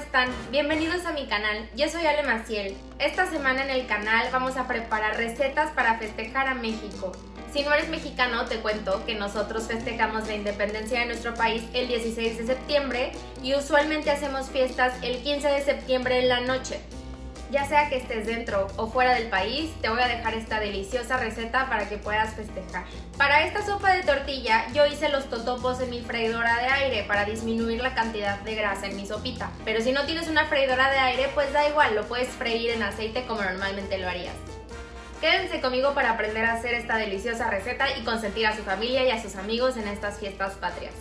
están? Bienvenidos a mi canal, yo soy Ale Maciel. Esta semana en el canal vamos a preparar recetas para festejar a México. Si no eres mexicano, te cuento que nosotros festejamos la independencia de nuestro país el 16 de septiembre y usualmente hacemos fiestas el 15 de septiembre en la noche. Ya sea que estés dentro o fuera del país, te voy a dejar esta deliciosa receta para que puedas festejar. Para esta sopa de tortilla, yo hice los totopos en mi freidora de aire para disminuir la cantidad de grasa en mi sopita. Pero si no tienes una freidora de aire, pues da igual, lo puedes freír en aceite como normalmente lo harías. Quédense conmigo para aprender a hacer esta deliciosa receta y consentir a su familia y a sus amigos en estas fiestas patrias.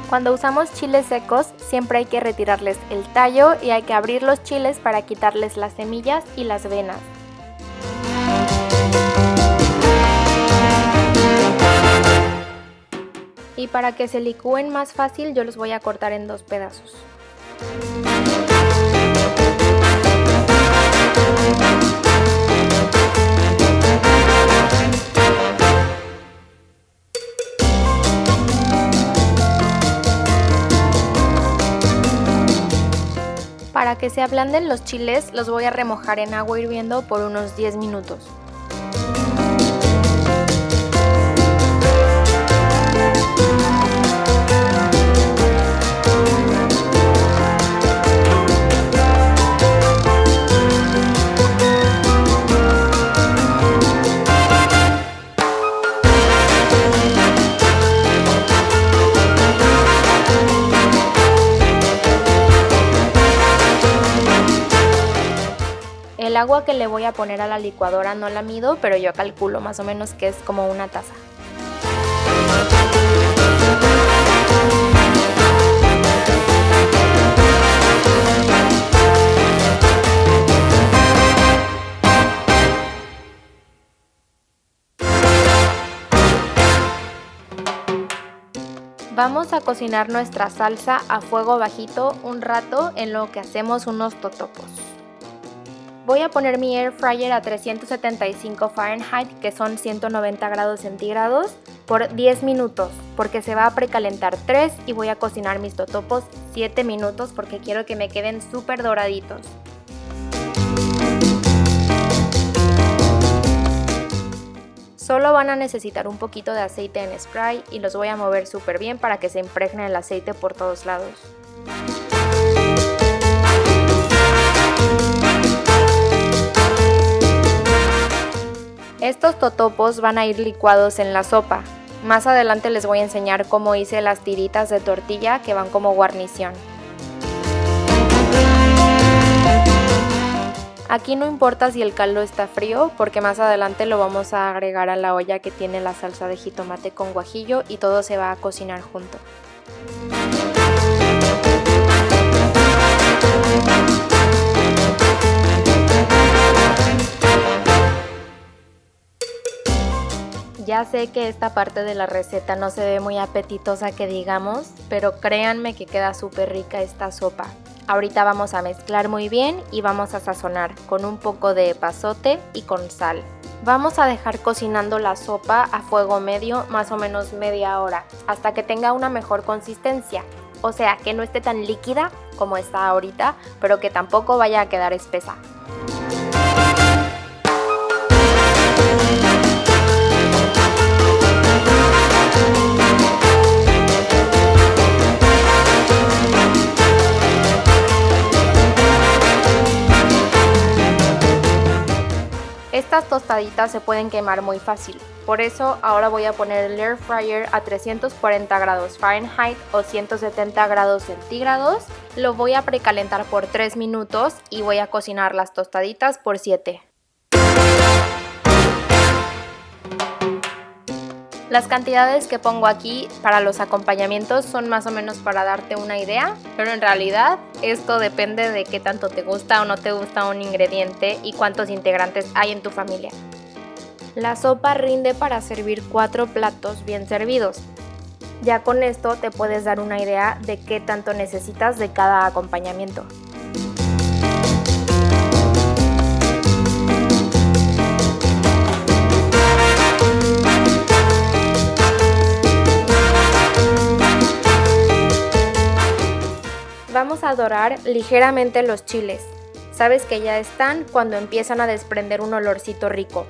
Cuando usamos chiles secos, siempre hay que retirarles el tallo y hay que abrir los chiles para quitarles las semillas y las venas. Y para que se licúen más fácil, yo los voy a cortar en 2 pedazos. Para que se ablanden los chiles, los voy a remojar en agua hirviendo por unos 10 minutos. El agua que le voy a poner a la licuadora no la mido, pero yo calculo más o menos que es como una taza. Vamos a cocinar nuestra salsa a fuego bajito un rato en lo que hacemos unos totopos. Voy a poner mi air fryer a 375 Fahrenheit, que son 190 grados centígrados, por 10 minutos, porque se va a precalentar 3 y voy a cocinar mis totopos 7 minutos porque quiero que me queden súper doraditos. Solo van a necesitar un poquito de aceite en spray y los voy a mover súper bien para que se impregne el aceite por todos lados. Estos totopos van a ir licuados en la sopa. Más adelante les voy a enseñar cómo hice las tiritas de tortilla que van como guarnición. Aquí no importa si el caldo está frío porque más adelante lo vamos a agregar a la olla que tiene la salsa de jitomate con guajillo y todo se va a cocinar junto. Ya sé que esta parte de la receta no se ve muy apetitosa que digamos, pero créanme que queda súper rica esta sopa. Ahorita vamos a mezclar muy bien y vamos a sazonar con un poco de epazote y con sal. Vamos a dejar cocinando la sopa a fuego medio más o menos media hora, hasta que tenga una mejor consistencia. O sea, que no esté tan líquida como está ahorita, pero que tampoco vaya a quedar espesa. Estas tostaditas se pueden quemar muy fácil, por eso ahora voy a poner el air fryer a 340 grados Fahrenheit o 170 grados centígrados. Lo voy a precalentar por 3 minutos y voy a cocinar las tostaditas por 7. Las cantidades que pongo aquí para los acompañamientos son más o menos para darte una idea, pero en realidad esto depende de qué tanto te gusta o no te gusta un ingrediente y cuántos integrantes hay en tu familia. La sopa rinde para servir 4 platos bien servidos. Ya con esto te puedes dar una idea de qué tanto necesitas de cada acompañamiento. dorar ligeramente los chiles. Sabes que ya están cuando empiezan a desprender un olorcito rico.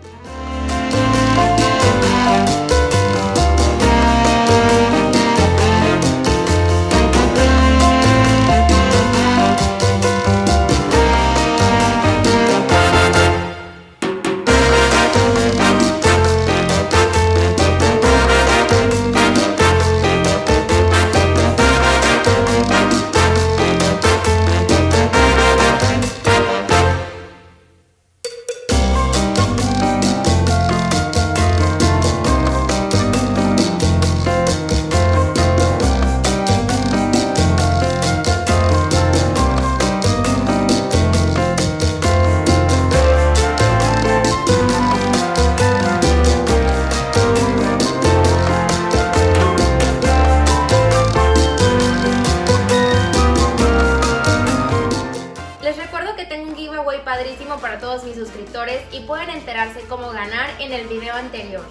Les recuerdo que tengo un giveaway padrísimo para todos mis suscriptores y pueden enterarse cómo ganar en el video anterior.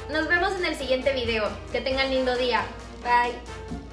Nos vemos en el siguiente video. Que tengan lindo día. Bye.